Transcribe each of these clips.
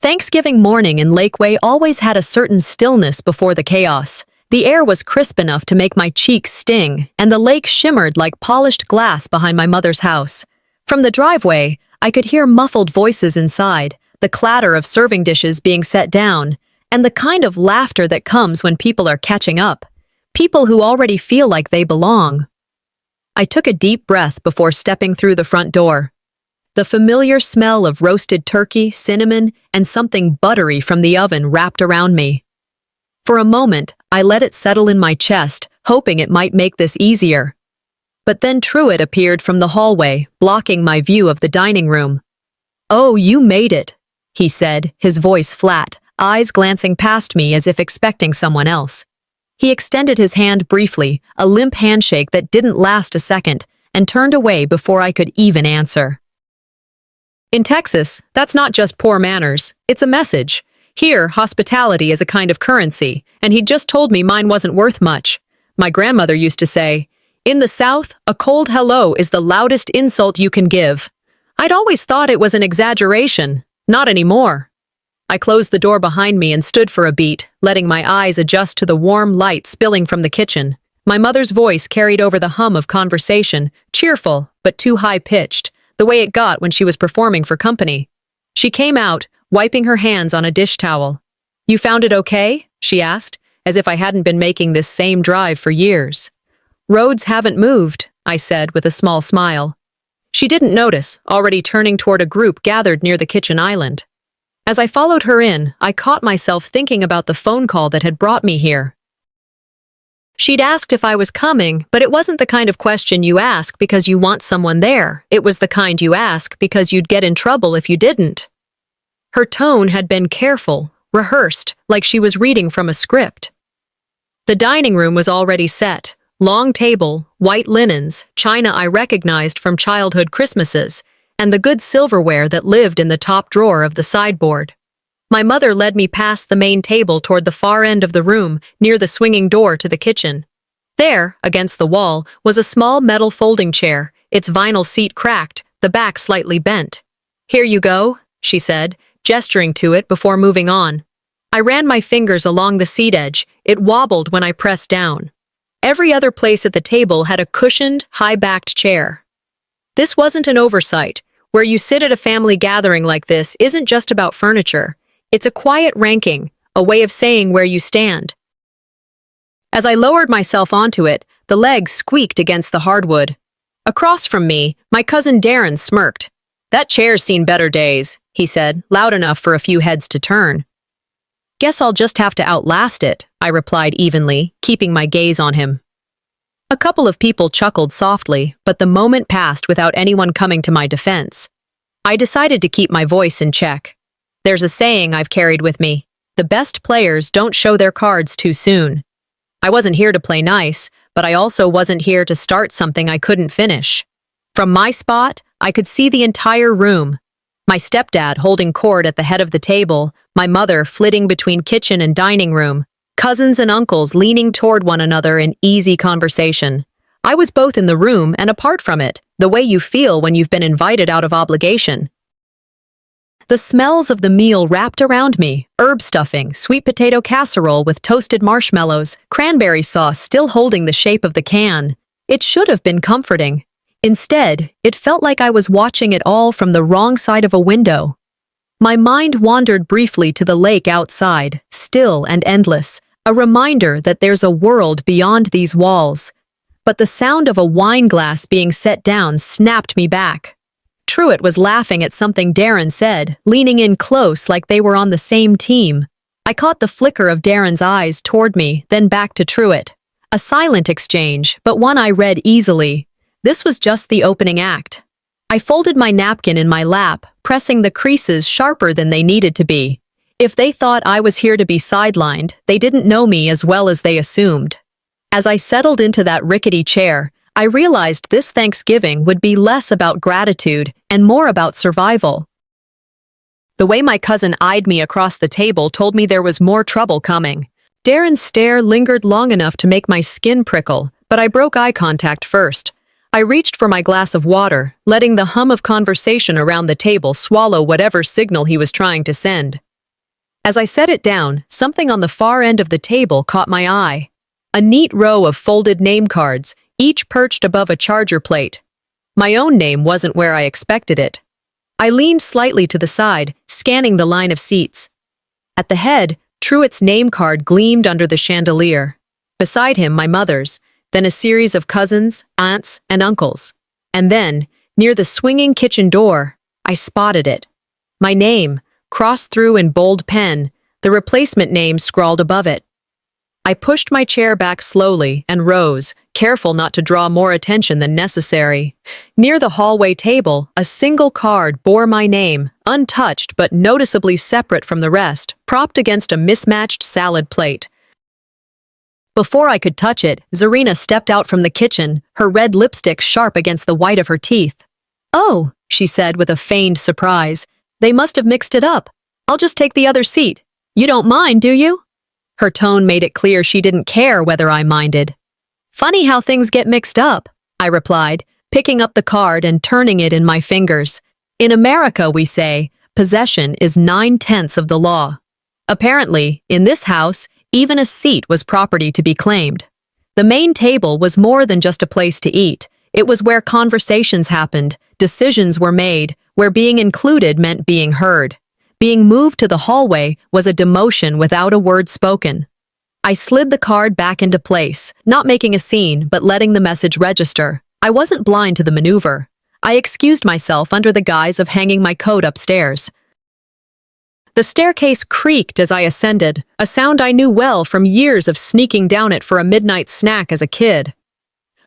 Thanksgiving morning in Lakeway always had a certain stillness before the chaos. The air was crisp enough to make my cheeks sting, and the lake shimmered like polished glass behind my mother's house. From the driveway, I could hear muffled voices inside, the clatter of serving dishes being set down, and the kind of laughter that comes when people are catching up. People who already feel like they belong. I took a deep breath before stepping through the front door. The familiar smell of roasted turkey, cinnamon, and something buttery from the oven wrapped around me. For a moment, I let it settle in my chest, hoping it might make this easier. But then Truett appeared from the hallway, blocking my view of the dining room. "Oh, you made it," he said, his voice flat, eyes glancing past me as if expecting someone else. He extended his hand briefly, a limp handshake that didn't last a second, and turned away before I could even answer. In Texas, that's not just poor manners, it's a message. Here, hospitality is a kind of currency, and he'd just told me mine wasn't worth much. My grandmother used to say, "In the South, a cold hello is the loudest insult you can give." I'd always thought it was an exaggeration. Not anymore. I closed the door behind me and stood for a beat, letting my eyes adjust to the warm light spilling from the kitchen. My mother's voice carried over the hum of conversation, cheerful, but too high-pitched, the way it got when she was performing for company. She came out, wiping her hands on a dish towel. "You found it okay?" she asked, as if I hadn't been making this same drive for years. "Roads haven't moved," I said with a small smile. She didn't notice, already turning toward a group gathered near the kitchen island. As I followed her in, I caught myself thinking about the phone call that had brought me here. She'd asked if I was coming, but it wasn't the kind of question you ask because you want someone there. It was the kind you ask because you'd get in trouble if you didn't. Her tone had been careful, rehearsed, like she was reading from a script. The dining room was already set. Long table, white linens, china I recognized from childhood Christmases, and the good silverware that lived in the top drawer of the sideboard. My mother led me past the main table toward the far end of the room, near the swinging door to the kitchen. There, against the wall, was a small metal folding chair, its vinyl seat cracked, the back slightly bent. "Here you go," she said, gesturing to it before moving on. I ran my fingers along the seat edge. It wobbled when I pressed down. Every other place at the table had a cushioned, high-backed chair. This wasn't an oversight. Where you sit at a family gathering like this isn't just about furniture. It's a quiet ranking, a way of saying where you stand. As I lowered myself onto it, the legs squeaked against the hardwood. Across from me, my cousin Darren smirked. "That chair's seen better days," he said, loud enough for a few heads to turn. "Guess I'll just have to outlast it," I replied evenly, keeping my gaze on him. A couple of people chuckled softly, but the moment passed without anyone coming to my defense. I decided to keep my voice in check. There's a saying I've carried with me: the best players don't show their cards too soon. I wasn't here to play nice, but I also wasn't here to start something I couldn't finish. From my spot, I could see the entire room. My stepdad holding court at the head of the table, my mother flitting between kitchen and dining room, cousins and uncles leaning toward one another in easy conversation. I was both in the room and apart from it, the way you feel when you've been invited out of obligation. The smells of the meal wrapped around me: herb stuffing, sweet potato casserole with toasted marshmallows, cranberry sauce still holding the shape of the can. It should have been comforting. Instead, it felt like I was watching it all from the wrong side of a window. My mind wandered briefly to the lake outside, still and endless, a reminder that there's a world beyond these walls. But the sound of a wine glass being set down snapped me back. Truett was laughing at something Darren said, leaning in close like they were on the same team. I caught the flicker of Darren's eyes toward me, then back to Truett. A silent exchange, but one I read easily. This was just the opening act. I folded my napkin in my lap, pressing the creases sharper than they needed to be. If they thought I was here to be sidelined, they didn't know me as well as they assumed. As I settled into that rickety chair, I realized this Thanksgiving would be less about gratitude and more about survival. The way my cousin eyed me across the table told me there was more trouble coming. Darren's stare lingered long enough to make my skin prickle, but I broke eye contact first. I reached for my glass of water, letting the hum of conversation around the table swallow whatever signal he was trying to send. As I set it down, something on the far end of the table caught my eye. A neat row of folded name cards, each perched above a charger plate. My own name wasn't where I expected it. I leaned slightly to the side, scanning the line of seats. At the head, Truett's name card gleamed under the chandelier. Beside him, my mother's, then a series of cousins, aunts, and uncles. And then, near the swinging kitchen door, I spotted it. My name, crossed through in bold pen, the replacement name scrawled above it. I pushed my chair back slowly and rose, careful not to draw more attention than necessary. Near the hallway table, a single card bore my name, untouched but noticeably separate from the rest, propped against a mismatched salad plate. Before I could touch it, Zarina stepped out from the kitchen, her red lipstick sharp against the white of her teeth. "Oh," she said with a feigned surprise. "They must have mixed it up. I'll just take the other seat. You don't mind, do you?" Her tone made it clear she didn't care whether I minded. "Funny how things get mixed up," I replied, picking up the card and turning it in my fingers. In America, we say, possession is 9/10 of the law. Apparently, in this house, even a seat was property to be claimed. The main table was more than just a place to eat. It was where conversations happened, decisions were made, where being included meant being heard. Being moved to the hallway was a demotion without a word spoken. I slid the card back into place, not making a scene, but letting the message register. I wasn't blind to the maneuver. I excused myself under the guise of hanging my coat upstairs. The staircase creaked as I ascended, a sound I knew well from years of sneaking down it for a midnight snack as a kid.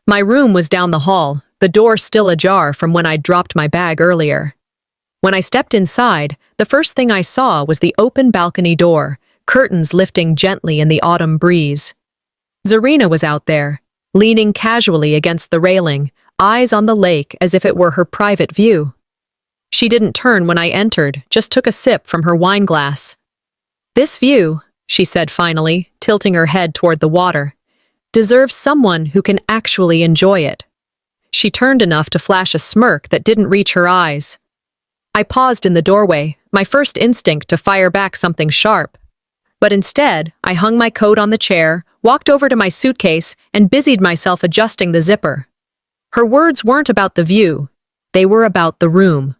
My room was down the hall, the door still ajar from when I'd dropped my bag earlier. When I stepped inside, the first thing I saw was the open balcony door, curtains lifting gently in the autumn breeze. Zarina was out there, leaning casually against the railing, eyes on the lake as if it were her private view. She didn't turn when I entered, just took a sip from her wine glass. "This view," she said finally, tilting her head toward the water, "deserves someone who can actually enjoy it." She turned enough to flash a smirk that didn't reach her eyes. I paused in the doorway, my first instinct to fire back something sharp. But instead, I hung my coat on the chair, walked over to my suitcase, and busied myself adjusting the zipper. Her words weren't about the view, they were about the room.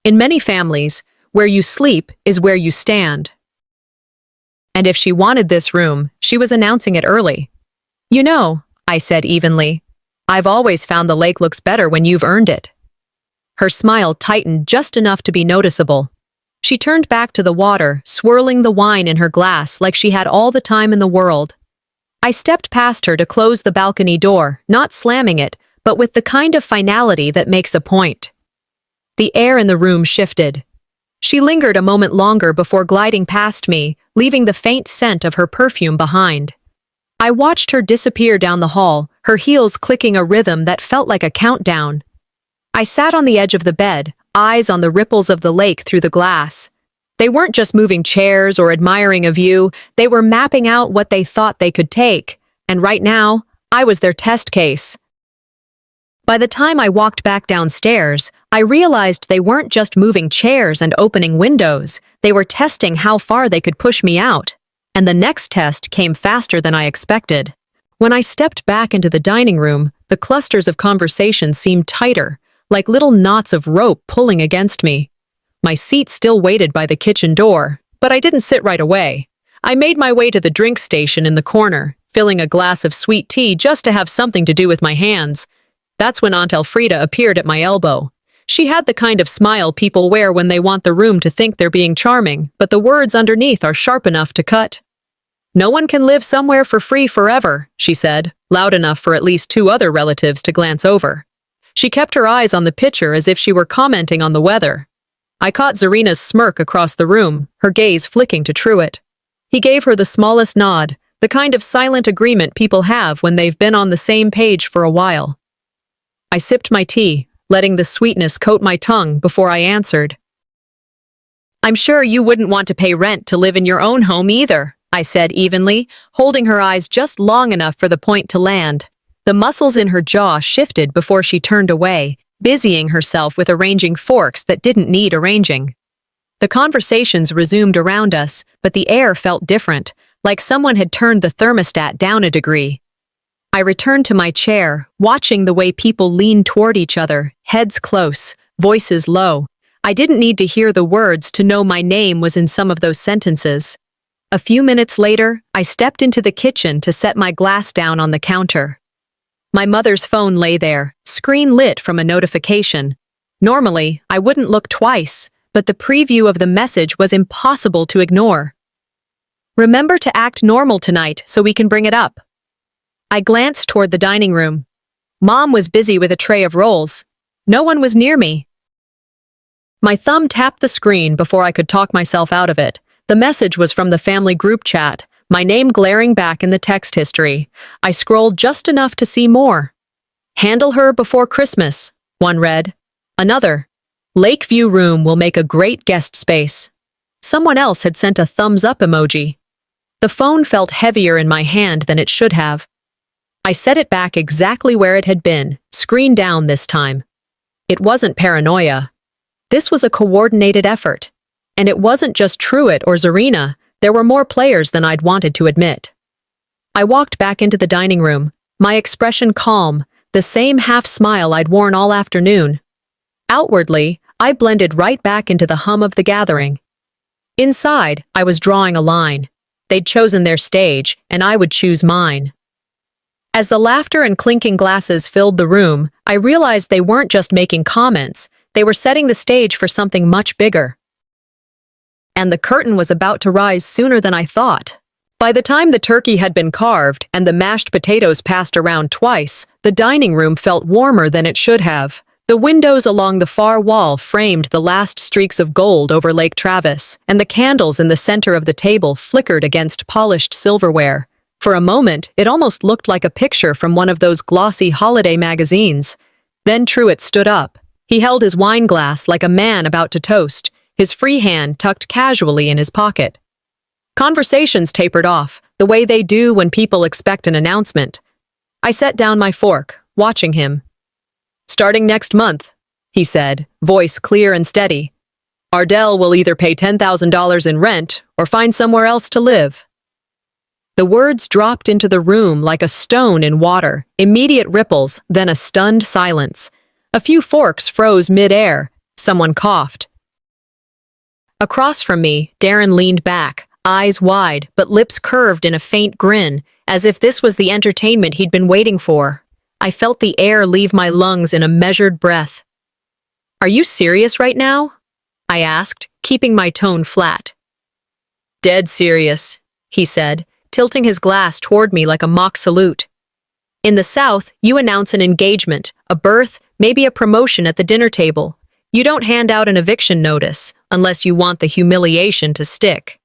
In many families, where you sleep is where you stand. And if she wanted this room, she was announcing it early. "You know," I said evenly, "I've always found the lake looks better when you've earned it." Her smile tightened just enough to be noticeable. She turned back to the water, swirling the wine in her glass like she had all the time in the world. I stepped past her to close the balcony door, not slamming it, but with the kind of finality that makes a point. The air in the room shifted. She lingered a moment longer before gliding past me, leaving the faint scent of her perfume behind. I watched her disappear down the hall, her heels clicking a rhythm that felt like a countdown. I sat on the edge of the bed, eyes on the ripples of the lake through the glass. They weren't just moving chairs or admiring a view, they were mapping out what they thought they could take. And right now, I was their test case. By the time I walked back downstairs, I realized they weren't just moving chairs and opening windows, they were testing how far they could push me out. And the next test came faster than I expected. When I stepped back into the dining room, the clusters of conversation seemed tighter, like little knots of rope pulling against me. My seat still waited by the kitchen door, but I didn't sit right away. I made my way to the drink station in the corner, filling a glass of sweet tea just to have something to do with my hands. That's when Aunt Elfrida appeared at my elbow. She had the kind of smile people wear when they want the room to think they're being charming, but the words underneath are sharp enough to cut. "No one can live somewhere for free forever," she said, loud enough for at least 2 other relatives to glance over. She kept her eyes on the pitcher as if she were commenting on the weather. I caught Zarina's smirk across the room, her gaze flicking to Truett. He gave her the smallest nod, the kind of silent agreement people have when they've been on the same page for a while. I sipped my tea, letting the sweetness coat my tongue before I answered. "I'm sure you wouldn't want to pay rent to live in your own home either," I said evenly, holding her eyes just long enough for the point to land. The muscles in her jaw shifted before she turned away, busying herself with arranging forks that didn't need arranging. The conversations resumed around us, but the air felt different, like someone had turned the thermostat down a degree. I returned to my chair, watching the way people leaned toward each other, heads close, voices low. I didn't need to hear the words to know my name was in some of those sentences. A few minutes later, I stepped into the kitchen to set my glass down on the counter. My mother's phone lay there, screen lit from a notification. Normally, I wouldn't look twice, but the preview of the message was impossible to ignore. "Remember to act normal tonight so we can bring it up." I glanced toward the dining room. Mom was busy with a tray of rolls. No one was near me. My thumb tapped the screen before I could talk myself out of it. The message was from the family group chat, my name glaring back in the text history. I scrolled just enough to see more. "Handle her before Christmas," one read. Another, "Lakeview room will make a great guest space." Someone else had sent a thumbs up emoji. The phone felt heavier in my hand than it should have. I set it back exactly where it had been, screen down this time. It wasn't paranoia. This was a coordinated effort. And it wasn't just Truett or Zarina, there were more players than I'd wanted to admit. I walked back into the dining room, my expression calm, the same half-smile I'd worn all afternoon. Outwardly, I blended right back into the hum of the gathering. Inside, I was drawing a line. They'd chosen their stage, and I would choose mine. As the laughter and clinking glasses filled the room, I realized they weren't just making comments, they were setting the stage for something much bigger. And the curtain was about to rise sooner than I thought. By the time the turkey had been carved and the mashed potatoes passed around twice, the dining room felt warmer than it should have. The windows along the far wall framed the last streaks of gold over Lake Travis, and the candles in the center of the table flickered against polished silverware. For a moment, it almost looked like a picture from one of those glossy holiday magazines. Then Truett stood up. He held his wine glass like a man about to toast, his free hand tucked casually in his pocket. Conversations tapered off, the way they do when people expect an announcement. I set down my fork, watching him. "Starting next month," he said, voice clear and steady. "Ardell will either pay $10,000 in rent or find somewhere else to live." The words dropped into the room like a stone in water, immediate ripples, then a stunned silence. A few forks froze mid-air. Someone coughed. Across from me, Darren leaned back, eyes wide, but lips curved in a faint grin, as if this was the entertainment he'd been waiting for. I felt the air leave my lungs in a measured breath. "Are you serious right now?" I asked, keeping my tone flat. "Dead serious," he said, tilting his glass toward me like a mock salute. "In the South, you announce an engagement, a birth, maybe a promotion at the dinner table. You don't hand out an eviction notice, unless you want the humiliation to stick."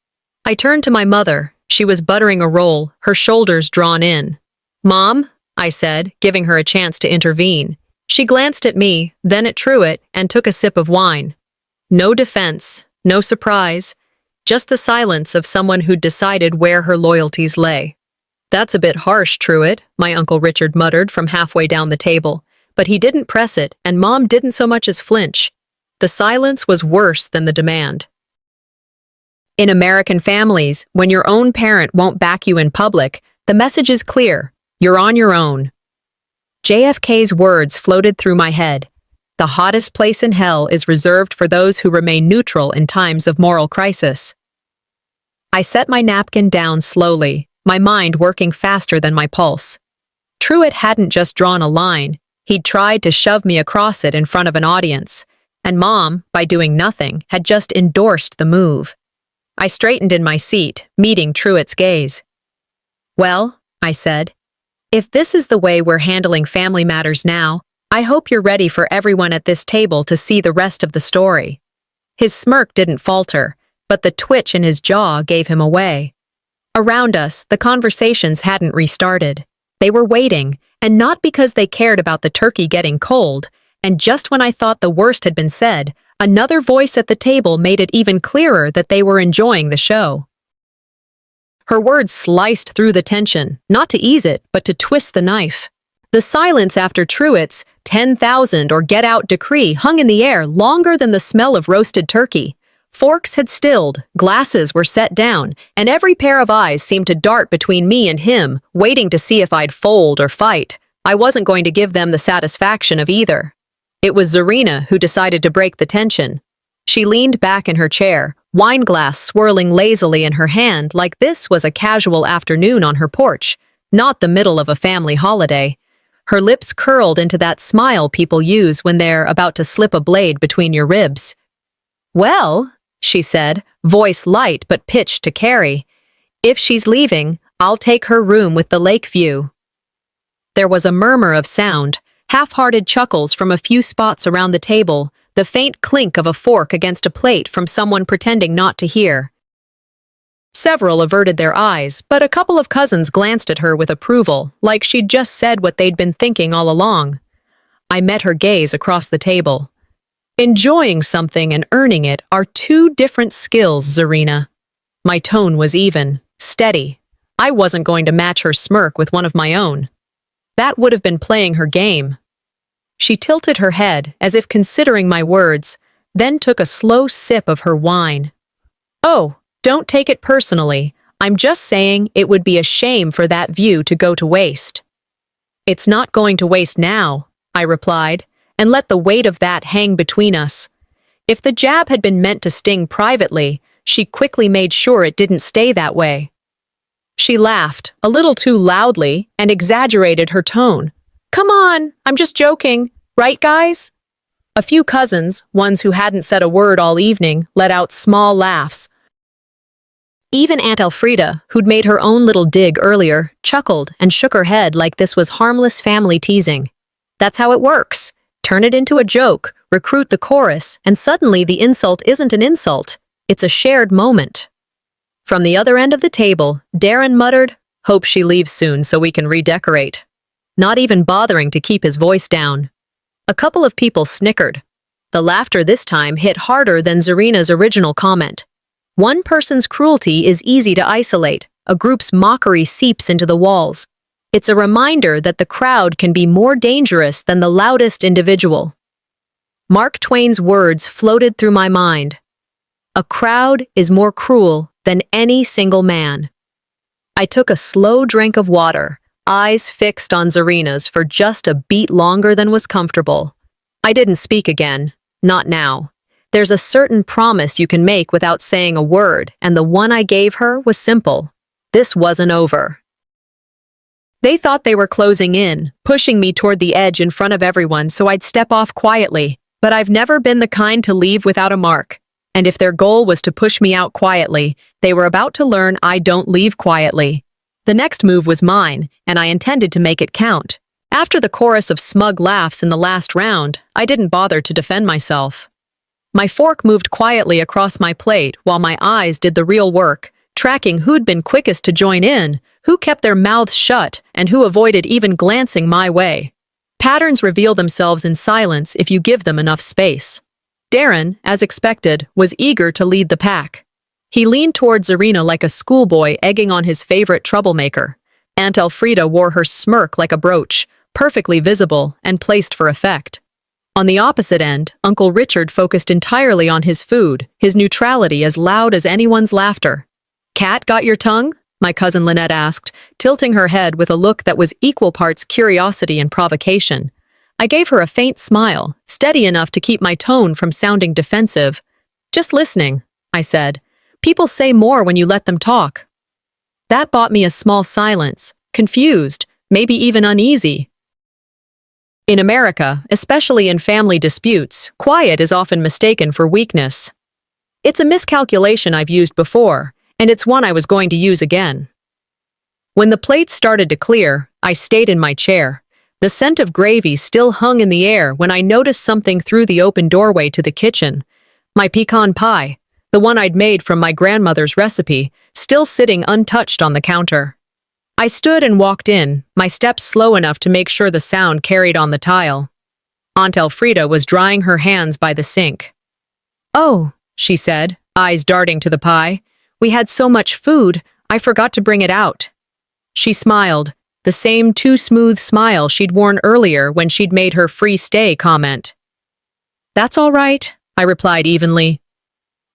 I turned to my mother. She was buttering a roll, her shoulders drawn in. "Mom," I said, giving her a chance to intervene. She glanced at me, then at Truett, and took a sip of wine. No defense, no surprise, just the silence of someone who'd decided where her loyalties lay. "That's a bit harsh, Truett," my Uncle Richard muttered from halfway down the table, but he didn't press it, and Mom didn't so much as flinch. The silence was worse than the demand. In American families, when your own parent won't back you in public, the message is clear: you're on your own. JFK's words floated through my head. The hottest place in hell is reserved for those who remain neutral in times of moral crisis. I set my napkin down slowly, my mind working faster than my pulse. Truett hadn't just drawn a line, he'd tried to shove me across it in front of an audience, and Mom, by doing nothing, had just endorsed the move. I straightened in my seat, meeting Truett's gaze. "Well," I said, "if this is the way we're handling family matters now, I hope you're ready for everyone at this table to see the rest of the story." His smirk didn't falter, but the twitch in his jaw gave him away. Around us, the conversations hadn't restarted. They were waiting, and not because they cared about the turkey getting cold, and just when I thought the worst had been said, another voice at the table made it even clearer that they were enjoying the show. Her words sliced through the tension, not to ease it, but to twist the knife. The silence after Truett's 10,000 or get out decree hung in the air longer than the smell of roasted turkey. Forks had stilled, glasses were set down, and every pair of eyes seemed to dart between me and him, waiting to see if I'd fold or fight. I wasn't going to give them the satisfaction of either. It was Zarina who decided to break the tension. She leaned back in her chair, wine glass swirling lazily in her hand like this was a casual afternoon on her porch, not the middle of a family holiday. Her lips curled into that smile people use when they're about to slip a blade between your ribs. "Well," she said, voice light but pitched to carry, "if she's leaving, I'll take her room with the lake view." There was a murmur of sound, half-hearted chuckles from a few spots around the table, the faint clink of a fork against a plate from someone pretending not to hear. Several averted their eyes, but a couple of cousins glanced at her with approval, like she'd just said what they'd been thinking all along. I met her gaze across the table. Enjoying something and earning it are two different skills, Zarina. My tone was even, steady. I wasn't going to match her smirk with one of my own. That would have been playing her game. She tilted her head, as if considering my words, then took a slow sip of her wine. "Oh, don't take it personally. I'm just saying it would be a shame for that view to go to waste." "It's not going to waste now," I replied, and let the weight of that hang between us. If the jab had been meant to sting privately, she quickly made sure it didn't stay that way. She laughed, a little too loudly, and exaggerated her tone. "Come on, I'm just joking. Right, guys?" A few cousins, ones who hadn't said a word all evening, let out small laughs. Even Aunt Elfrida, who'd made her own little dig earlier, chuckled and shook her head like this was harmless family teasing. That's how it works. Turn it into a joke, recruit the chorus, and suddenly the insult isn't an insult. It's a shared moment. From the other end of the table, Darren muttered, "Hope she leaves soon so we can redecorate," not even bothering to keep his voice down. A couple of people snickered. The laughter this time hit harder than Zarina's original comment. One person's cruelty is easy to isolate. A group's mockery seeps into the walls. It's a reminder that the crowd can be more dangerous than the loudest individual. Mark Twain's words floated through my mind. A crowd is more cruel than any single man. I took a slow drink of water, eyes fixed on Zarina's for just a beat longer than was comfortable. I didn't speak again. Not now. There's a certain promise you can make without saying a word, and the one I gave her was simple. This wasn't over. They thought they were closing in, pushing me toward the edge in front of everyone so I'd step off quietly, but I've never been the kind to leave without a mark. And if their goal was to push me out quietly, they were about to learn I don't leave quietly. The next move was mine, and I intended to make it count. After the chorus of smug laughs in the last round, I didn't bother to defend myself. My fork moved quietly across my plate while my eyes did the real work, tracking who'd been quickest to join in, who kept their mouths shut, and who avoided even glancing my way. Patterns reveal themselves in silence if you give them enough space. Darren, as expected, was eager to lead the pack. He leaned toward Zarina like a schoolboy egging on his favorite troublemaker. Aunt Elfrida wore her smirk like a brooch, perfectly visible and placed for effect. On the opposite end, Uncle Richard focused entirely on his food, his neutrality as loud as anyone's laughter. "Cat got your tongue?" my cousin Lynette asked, tilting her head with a look that was equal parts curiosity and provocation. I gave her a faint smile, steady enough to keep my tone from sounding defensive. "Just listening," I said. "People say more when you let them talk." That bought me a small silence, confused, maybe even uneasy. In America, especially in family disputes, quiet is often mistaken for weakness. It's a miscalculation I've used before, and it's one I was going to use again. When the plates started to clear, I stayed in my chair. The scent of gravy still hung in the air when I noticed something through the open doorway to the kitchen. My pecan pie, the one I'd made from my grandmother's recipe, still sitting untouched on the counter. I stood and walked in, my steps slow enough to make sure the sound carried on the tile. Aunt Elfrida was drying her hands by the sink. "Oh," she said, eyes darting to the pie. "We had so much food, I forgot to bring it out." She smiled, the same too smooth smile she'd worn earlier when she'd made her free stay comment. "That's all right," I replied evenly.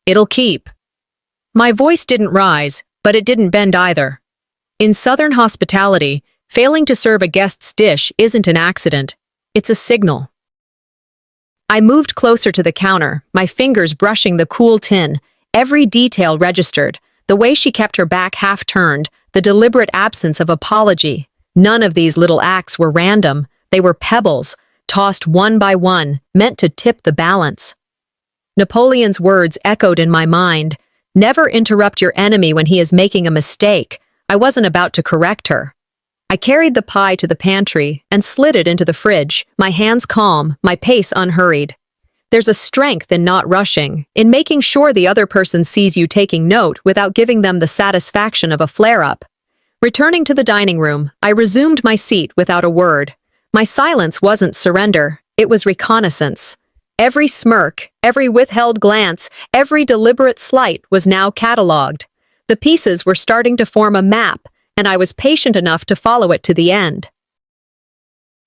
It'll keep. My voice didn't rise, but it didn't bend either. In Southern hospitality, failing to serve a guest's dish isn't an accident. It's a signal. I moved closer to the counter, my fingers brushing the cool tin, every detail registered, the way she kept her back half-turned, the deliberate absence of apology. None of these little acts were random. They were pebbles, tossed one by one, meant to tip the balance. Napoleon's words echoed in my mind. Never interrupt your enemy when he is making a mistake. I wasn't about to correct her. I carried the pie to the pantry and slid it into the fridge, my hands calm, my pace unhurried. There's a strength in not rushing, in making sure the other person sees you taking note without giving them the satisfaction of a flare-up. Returning to the dining room, I resumed my seat without a word. My silence wasn't surrender, it was reconnaissance. Every smirk, every withheld glance, every deliberate slight was now catalogued. The pieces were starting to form a map, and I was patient enough to follow it to the end.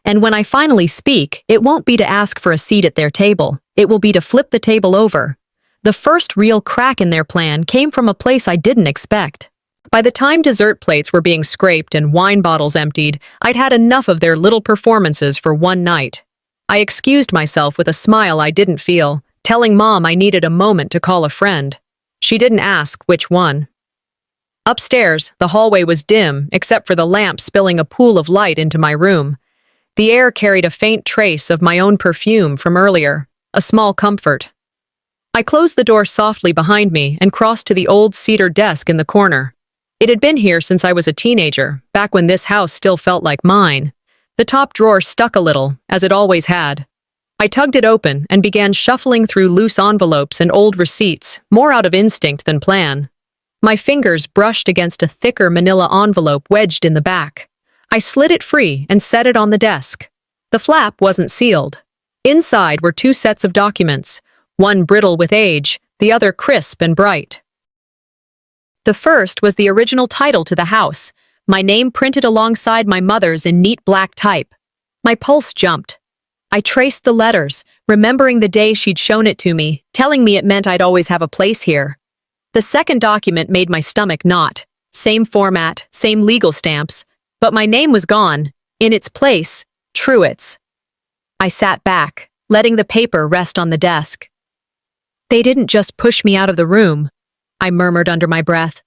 And when I finally speak, it won't be to ask for a seat at their table. It will be to flip the table over. The first real crack in their plan came from a place I didn't expect. By the time dessert plates were being scraped and wine bottles emptied, I'd had enough of their little performances for one night. I excused myself with a smile I didn't feel, telling Mom I needed a moment to call a friend. She didn't ask which one. Upstairs, the hallway was dim, except for the lamp spilling a pool of light into my room. The air carried a faint trace of my own perfume from earlier, a small comfort. I closed the door softly behind me and crossed to the old cedar desk in the corner. It had been here since I was a teenager, back when this house still felt like mine. The top drawer stuck a little, as it always had. I tugged it open and began shuffling through loose envelopes and old receipts, more out of instinct than plan. My fingers brushed against a thicker manila envelope wedged in the back. I slid it free and set it on the desk. The flap wasn't sealed. Inside were two sets of documents, one brittle with age, the other crisp and bright. The first was the original title to the house, my name printed alongside my mother's in neat black type. My pulse jumped. I traced the letters, remembering the day she'd shown it to me, telling me it meant I'd always have a place here. The second document made my stomach knot. Same format, same legal stamps, but my name was gone. In its place, Truitt's. I sat back, letting the paper rest on the desk. They didn't just push me out of the room, I murmured under my breath.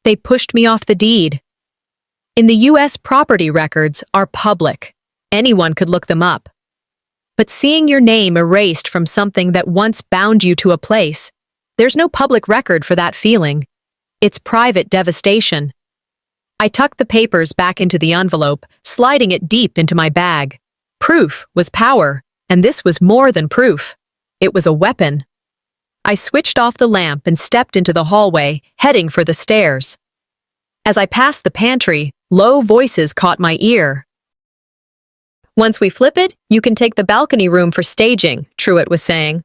They pushed me off the deed. In the U.S., property records are public. Anyone could look them up. But seeing your name erased from something that once bound you to a place, there's no public record for that feeling. It's private devastation. I tucked the papers back into the envelope, sliding it deep into my bag. Proof was power, and this was more than proof. It was a weapon. I switched off the lamp and stepped into the hallway, heading for the stairs. As I passed the pantry, low voices caught my ear. Once we flip it, you can take the balcony room for staging, Truitt was saying.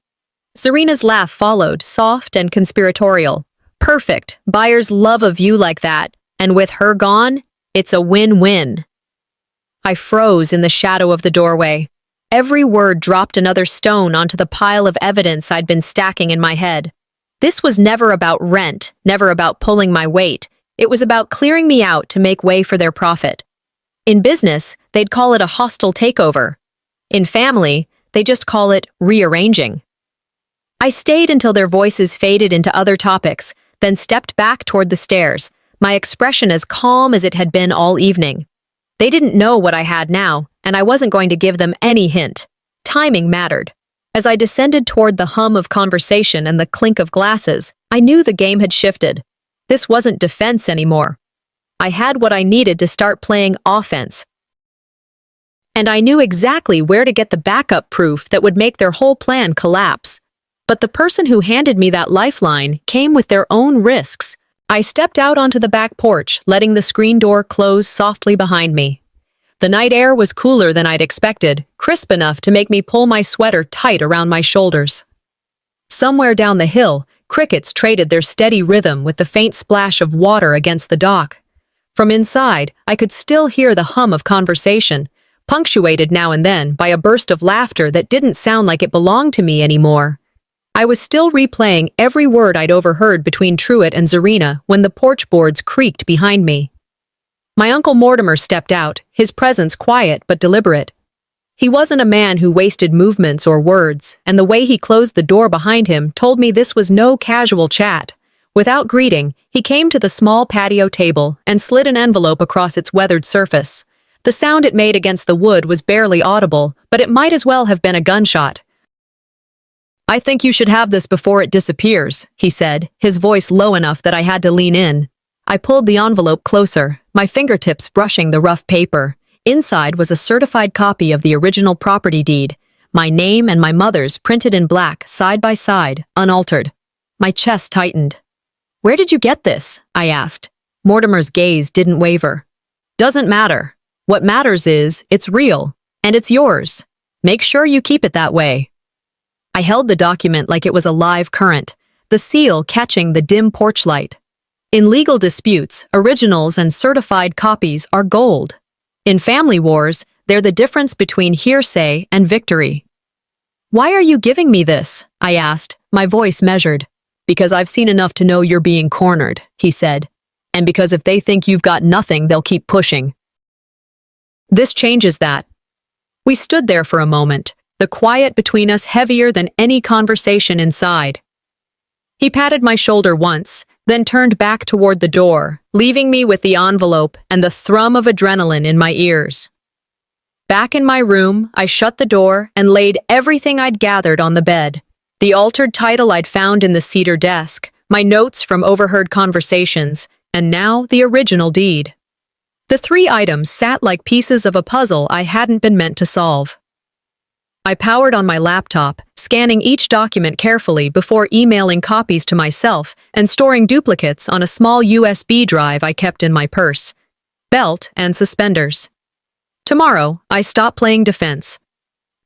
Serena's laugh followed, soft and conspiratorial. Perfect. Buyers love a view like that, and with her gone, it's a win-win. I froze in the shadow of the doorway. Every word dropped another stone onto the pile of evidence I'd been stacking in my head. This was never about rent, never about pulling my weight. It was about clearing me out to make way for their profit. In business, they'd call it a hostile takeover. In family, they just call it rearranging. I stayed until their voices faded into other topics, then stepped back toward the stairs, my expression as calm as it had been all evening. They didn't know what I had now, and I wasn't going to give them any hint. Timing mattered. As I descended toward the hum of conversation and the clink of glasses, I knew the game had shifted. This wasn't defense anymore. I had what I needed to start playing offense. And I knew exactly where to get the backup proof that would make their whole plan collapse. But the person who handed me that lifeline came with their own risks. I stepped out onto the back porch, letting the screen door close softly behind me. The night air was cooler than I'd expected, crisp enough to make me pull my sweater tight around my shoulders. Somewhere down the hill, crickets traded their steady rhythm with the faint splash of water against the dock. From inside, I could still hear the hum of conversation, punctuated now and then by a burst of laughter that didn't sound like it belonged to me anymore. I was still replaying every word I'd overheard between Truett and Zarina when the porch boards creaked behind me. My Uncle Mortimer stepped out, his presence quiet but deliberate. He wasn't a man who wasted movements or words, and the way he closed the door behind him told me this was no casual chat. Without greeting, he came to the small patio table and slid an envelope across its weathered surface. The sound it made against the wood was barely audible, but it might as well have been a gunshot. "I think you should have this before it disappears," he said, his voice low enough that I had to lean in. I pulled the envelope closer, my fingertips brushing the rough paper. Inside was a certified copy of the original property deed, my name and my mother's printed in black, side by side, unaltered. My chest tightened. "Where did you get this?" I asked. Mortimer's gaze didn't waver. "Doesn't matter. What matters is, it's real, and it's yours. Make sure you keep it that way." I held the document like it was a live current, the seal catching the dim porch light. In legal disputes, originals and certified copies are gold. In family wars, they're the difference between hearsay and victory. "Why are you giving me this?" I asked, my voice measured. "Because I've seen enough to know you're being cornered," he said. "And because if they think you've got nothing, they'll keep pushing." This changes that. We stood there for a moment, the quiet between us heavier than any conversation inside. He patted my shoulder once, then turned back toward the door, leaving me with the envelope and the thrum of adrenaline in my ears. Back in my room, I shut the door and laid everything I'd gathered on the bed. The altered title I'd found in the cedar desk, my notes from overheard conversations, and now the original deed. The 3 items sat like pieces of a puzzle I hadn't been meant to solve. I powered on my laptop, scanning each document carefully before emailing copies to myself and storing duplicates on a small USB drive I kept in my purse, belt, and suspenders. Tomorrow, I stopped playing defense.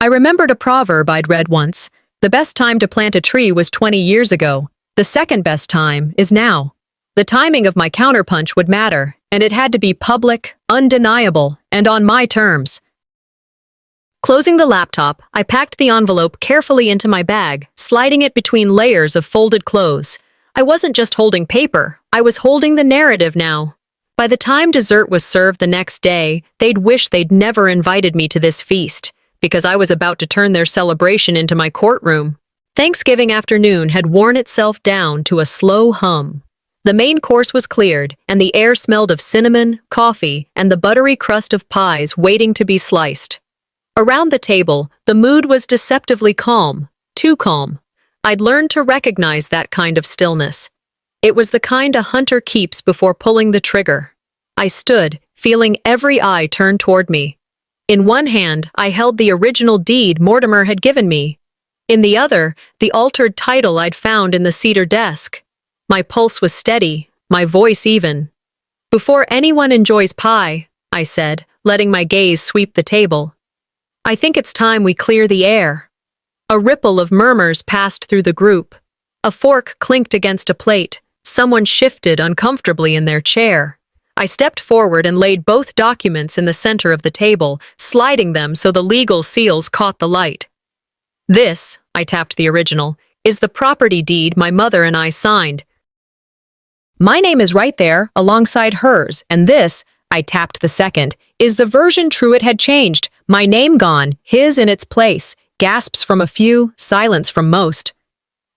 I remembered a proverb I'd read once: "The best time to plant a tree was 20 years ago. The second best time is now." The timing of my counterpunch would matter, and it had to be public, undeniable, and on my terms. Closing the laptop, I packed the envelope carefully into my bag, sliding it between layers of folded clothes. I wasn't just holding paper, I was holding the narrative now. By the time dessert was served the next day, they'd wish they'd never invited me to this feast, because I was about to turn their celebration into my courtroom. Thanksgiving afternoon had worn itself down to a slow hum. The main course was cleared, and the air smelled of cinnamon, coffee, and the buttery crust of pies waiting to be sliced. Around the table, the mood was deceptively calm, too calm. I'd learned to recognize that kind of stillness. It was the kind a hunter keeps before pulling the trigger. I stood, feeling every eye turn toward me. In one hand, I held the original deed Mortimer had given me. In the other, the altered title I'd found in the cedar desk. My pulse was steady, my voice even. "Before anyone enjoys pie," I said, letting my gaze sweep the table, "I think it's time we clear the air." A ripple of murmurs passed through the group. A fork clinked against a plate. Someone shifted uncomfortably in their chair. I stepped forward and laid both documents in the center of the table, sliding them so the legal seals caught the light. "This," I tapped the original, "is the property deed my mother and I signed. My name is right there, alongside hers, and this," I tapped the second, "is the version Truett had changed. My name gone, his in its place." Gasps from a few, silence from most.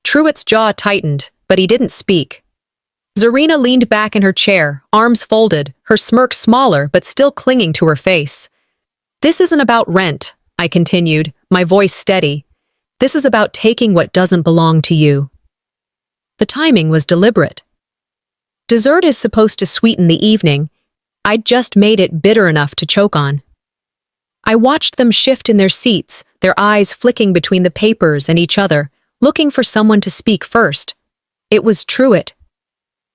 Truett's jaw tightened, but he didn't speak. Zarina leaned back in her chair, arms folded, her smirk smaller but still clinging to her face. "This isn't about rent," I continued, my voice steady. "This is about taking what doesn't belong to you." The timing was deliberate. Dessert is supposed to sweeten the evening. I'd just made it bitter enough to choke on. I watched them shift in their seats, their eyes flicking between the papers and each other, looking for someone to speak first. It was Truett.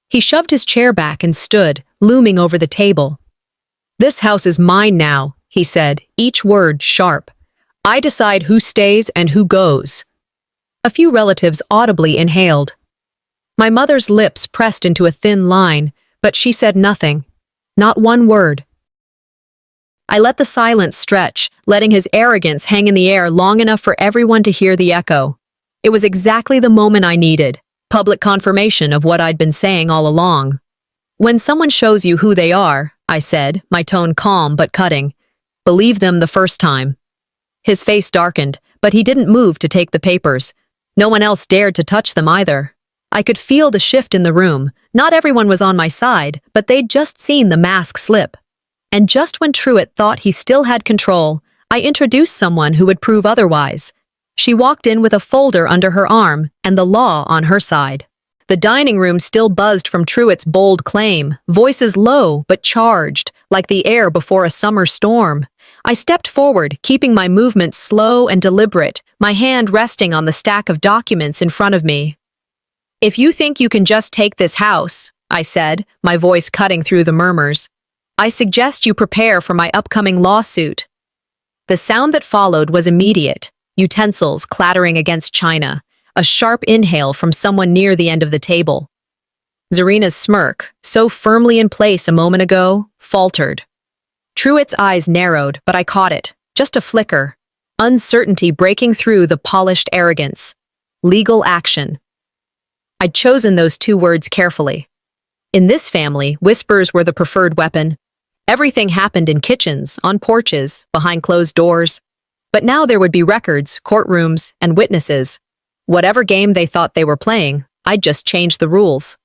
He shoved his chair back and stood, looming over the table. "This house is mine now," he said, each word sharp. "I decide who stays and who goes." A few relatives audibly inhaled. My mother's lips pressed into a thin line, but she said nothing. Not one word. I let the silence stretch, letting his arrogance hang in the air long enough for everyone to hear the echo. It was exactly the moment I needed, public confirmation of what I'd been saying all along. When someone shows you who they are, I said, my tone calm but cutting, believe them the first time. His face darkened, but he didn't move to take the papers. No one else dared to touch them either. I could feel the shift in the room. Not everyone was on my side, but they'd just seen the mask slip. And just when Truett thought he still had control, I introduced someone who would prove otherwise. She walked in with a folder under her arm and the law on her side. The dining room still buzzed from Truett's bold claim, voices low but charged, like the air before a summer storm. I stepped forward, keeping my movements slow and deliberate, my hand resting on the stack of documents in front of me. "If you think you can just take this house," I said, my voice cutting through the murmurs, "I suggest you prepare for my upcoming lawsuit." The sound that followed was immediate, utensils clattering against china, a sharp inhale from someone near the end of the table. Zarina's smirk, so firmly in place a moment ago, faltered. Truett's eyes narrowed, but I caught it, just a flicker. Uncertainty breaking through the polished arrogance. Legal action. I'd chosen those two words carefully. In this family, whispers were the preferred weapon. Everything happened in kitchens, on porches, behind closed doors. But now there would be records, courtrooms, and witnesses. Whatever game they thought they were playing, I'd just changed the rules.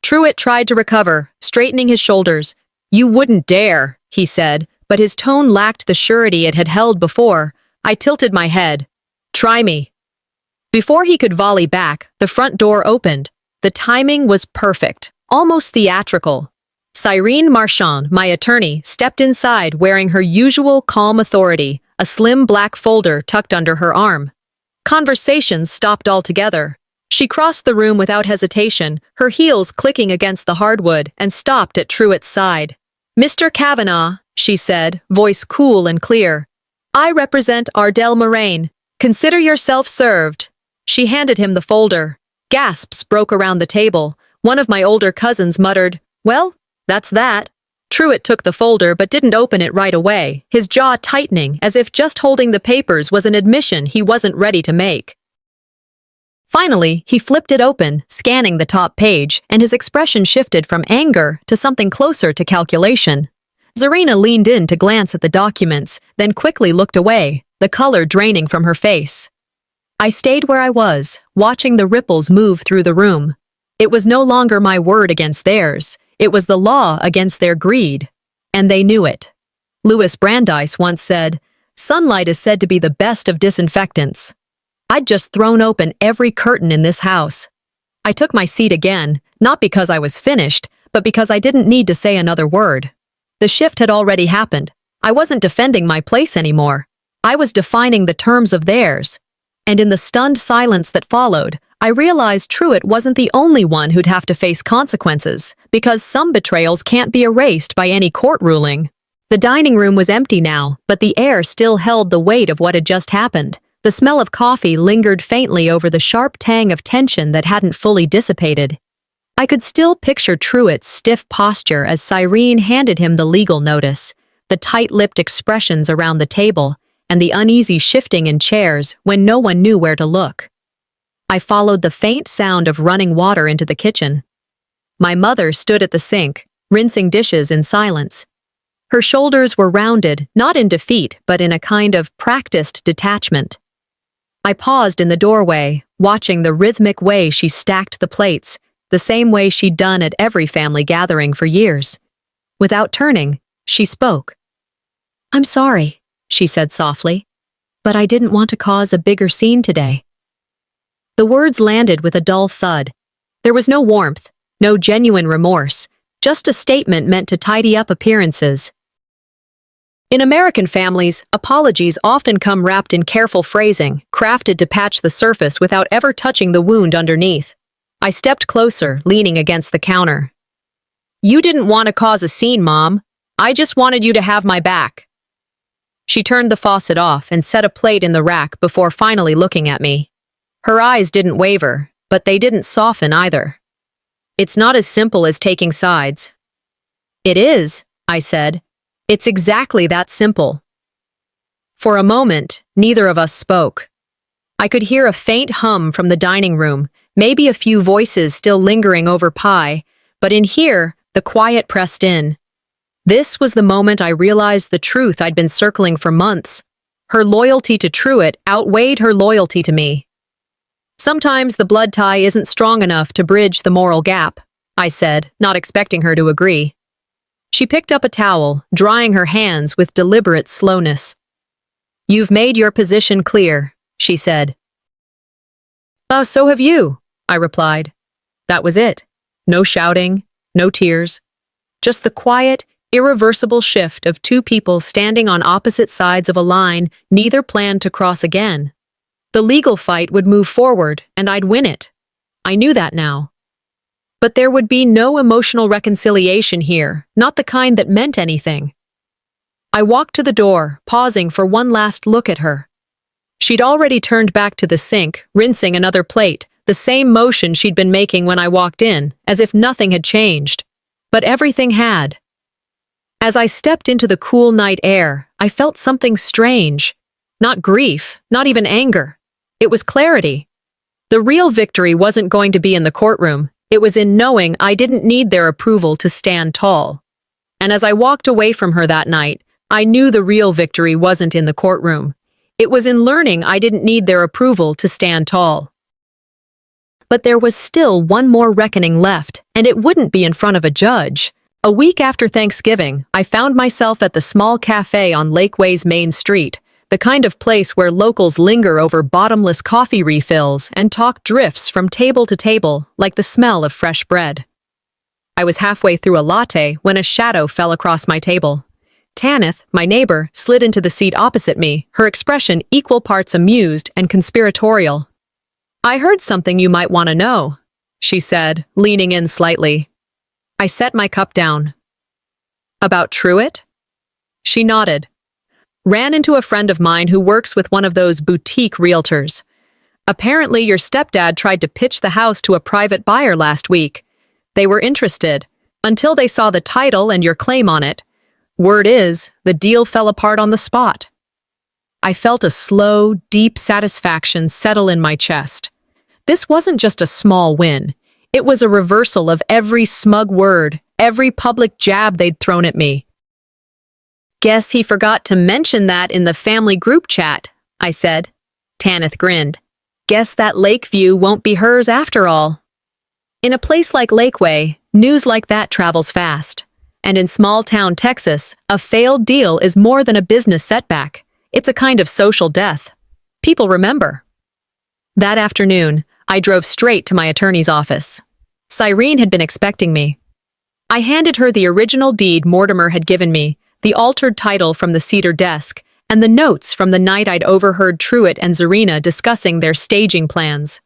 Truett tried to recover, straightening his shoulders. "You wouldn't dare," he said, but his tone lacked the surety it had held before. I tilted my head. "Try me." Before he could volley back, the front door opened. The timing was perfect, almost theatrical. Cyrene Marchand, my attorney, stepped inside wearing her usual calm authority, a slim black folder tucked under her arm. Conversations stopped altogether. She crossed the room without hesitation, her heels clicking against the hardwood, and stopped at Truett's side. "Mr. Kavanaugh," she said, voice cool and clear, "I represent Ardell Moraine. Consider yourself served." She handed him the folder. Gasps broke around the table. One of my older cousins muttered, "Well, that's that." Truett took the folder but didn't open it right away, his jaw tightening as if just holding the papers was an admission he wasn't ready to make. Finally, he flipped it open, scanning the top page, and his expression shifted from anger to something closer to calculation. Zarina leaned in to glance at the documents, then quickly looked away, the color draining from her face. I stayed where I was, watching the ripples move through the room. It was no longer my word against theirs. It was the law against their greed. And they knew it. Louis Brandeis once said, "Sunlight is said to be the best of disinfectants." I'd just thrown open every curtain in this house. I took my seat again, not because I was finished, but because I didn't need to say another word. The shift had already happened. I wasn't defending my place anymore. I was defining the terms of theirs. And in the stunned silence that followed, I realized Truett wasn't the only one who'd have to face consequences, because some betrayals can't be erased by any court ruling. The dining room was empty now, but the air still held the weight of what had just happened. The smell of coffee lingered faintly over the sharp tang of tension that hadn't fully dissipated. I could still picture Truett's stiff posture as Cyrene handed him the legal notice, the tight-lipped expressions around the table, and the uneasy shifting in chairs when no one knew where to look. I followed the faint sound of running water into the kitchen. My mother stood at the sink, rinsing dishes in silence. Her shoulders were rounded, not in defeat, but in a kind of practiced detachment. I paused in the doorway, watching the rhythmic way she stacked the plates, the same way she'd done at every family gathering for years. Without turning, she spoke. "I'm sorry," she said softly, "but I didn't want to cause a bigger scene today." The words landed with a dull thud. There was no warmth, no genuine remorse, just a statement meant to tidy up appearances. In American families, apologies often come wrapped in careful phrasing, crafted to patch the surface without ever touching the wound underneath. I stepped closer, leaning against the counter. "You didn't want to cause a scene, Mom. I just wanted you to have my back." She turned the faucet off and set a plate in the rack before finally looking at me. Her eyes didn't waver, but they didn't soften either. "It's not as simple as taking sides." "It is," I said. "It's exactly that simple." For a moment, neither of us spoke. I could hear a faint hum from the dining room, maybe a few voices still lingering over pie, but in here, the quiet pressed in. This was the moment I realized the truth I'd been circling for months. Her loyalty to Truett outweighed her loyalty to me. Sometimes the blood tie isn't strong enough to bridge the moral gap, I said, not expecting her to agree. She picked up a towel, drying her hands with deliberate slowness. "You've made your position clear," she said. So have you," I replied. That was it. No shouting, no tears. Just the quiet, irreversible shift of two people standing on opposite sides of a line neither planned to cross again. The legal fight would move forward, and I'd win it. I knew that now. But there would be no emotional reconciliation here, not the kind that meant anything. I walked to the door, pausing for one last look at her. She'd already turned back to the sink, rinsing another plate, the same motion she'd been making when I walked in, as if nothing had changed. But everything had. As I stepped into the cool night air, I felt something strange. Not grief, not even anger. It was clarity. The real victory wasn't going to be in the courtroom. It was in knowing I didn't need their approval to stand tall. And as I walked away from her that night, I knew the real victory wasn't in the courtroom. It was in learning I didn't need their approval to stand tall. But there was still one more reckoning left, and it wouldn't be in front of a judge. A week after Thanksgiving, I found myself at the small cafe on Lakeway's main street, the kind of place where locals linger over bottomless coffee refills and talk drifts from table to table like the smell of fresh bread. I was halfway through a latte when a shadow fell across my table. Tanith, my neighbor, slid into the seat opposite me, her expression equal parts amused and conspiratorial. "I heard something you might want to know," she said, leaning in slightly. I set my cup down. "About Truett?" She nodded. "Ran into a friend of mine who works with one of those boutique realtors. Apparently your stepdad tried to pitch the house to a private buyer last week. They were interested, until they saw the title and your claim on it. Word is, the deal fell apart on the spot." I felt a slow, deep satisfaction settle in my chest. This wasn't just a small win. It was a reversal of every smug word, every public jab they'd thrown at me. "Guess he forgot to mention that in the family group chat," I said. Tanith grinned. "Guess that Lakeview won't be hers after all." In a place like Lakeway, news like that travels fast. And in small-town Texas, a failed deal is more than a business setback. It's a kind of social death. People remember. That afternoon, I drove straight to my attorney's office. Cyrene had been expecting me. I handed her the original deed Mortimer had given me, the altered title from the cedar desk, and the notes from the night I'd overheard Truett and Zarina discussing their staging plans.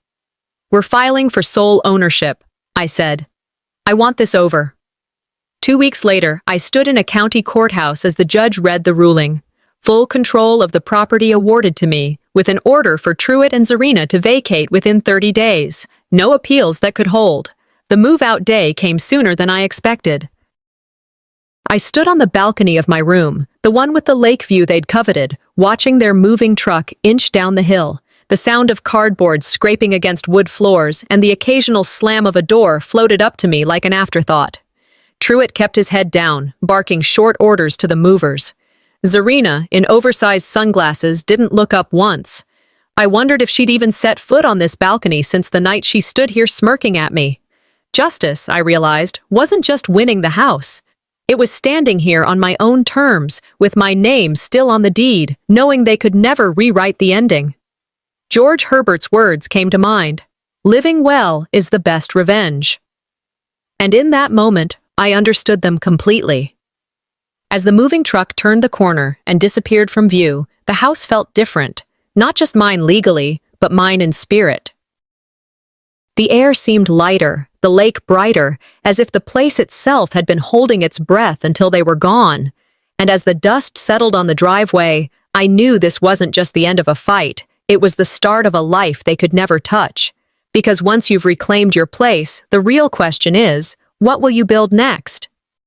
"We're filing for sole ownership," I said. "I want this over." 2 weeks later, I stood in a county courthouse as the judge read the ruling. Full control of the property awarded to me, with an order for Truett and Zarina to vacate within 30 days. No appeals that could hold. The move-out day came sooner than I expected. I stood on the balcony of my room, the one with the lake view they'd coveted, watching their moving truck inch down the hill. The sound of cardboard scraping against wood floors and the occasional slam of a door floated up to me like an afterthought. Truett kept his head down, barking short orders to the movers. Zarina, in oversized sunglasses, didn't look up once. I wondered if she'd even set foot on this balcony since the night she stood here smirking at me. Justice, I realized, wasn't just winning the house. It was standing here on my own terms, with my name still on the deed, knowing they could never rewrite the ending. George Herbert's words came to mind. "Living well is the best revenge." And in that moment, I understood them completely. As the moving truck turned the corner and disappeared from view, the house felt different, not just mine legally, but mine in spirit. The air seemed lighter, the lake brighter, as if the place itself had been holding its breath until they were gone. And as the dust settled on the driveway, I knew this wasn't just the end of a fight, it was the start of a life they could never touch. Because once you've reclaimed your place, the real question is, what will you build next?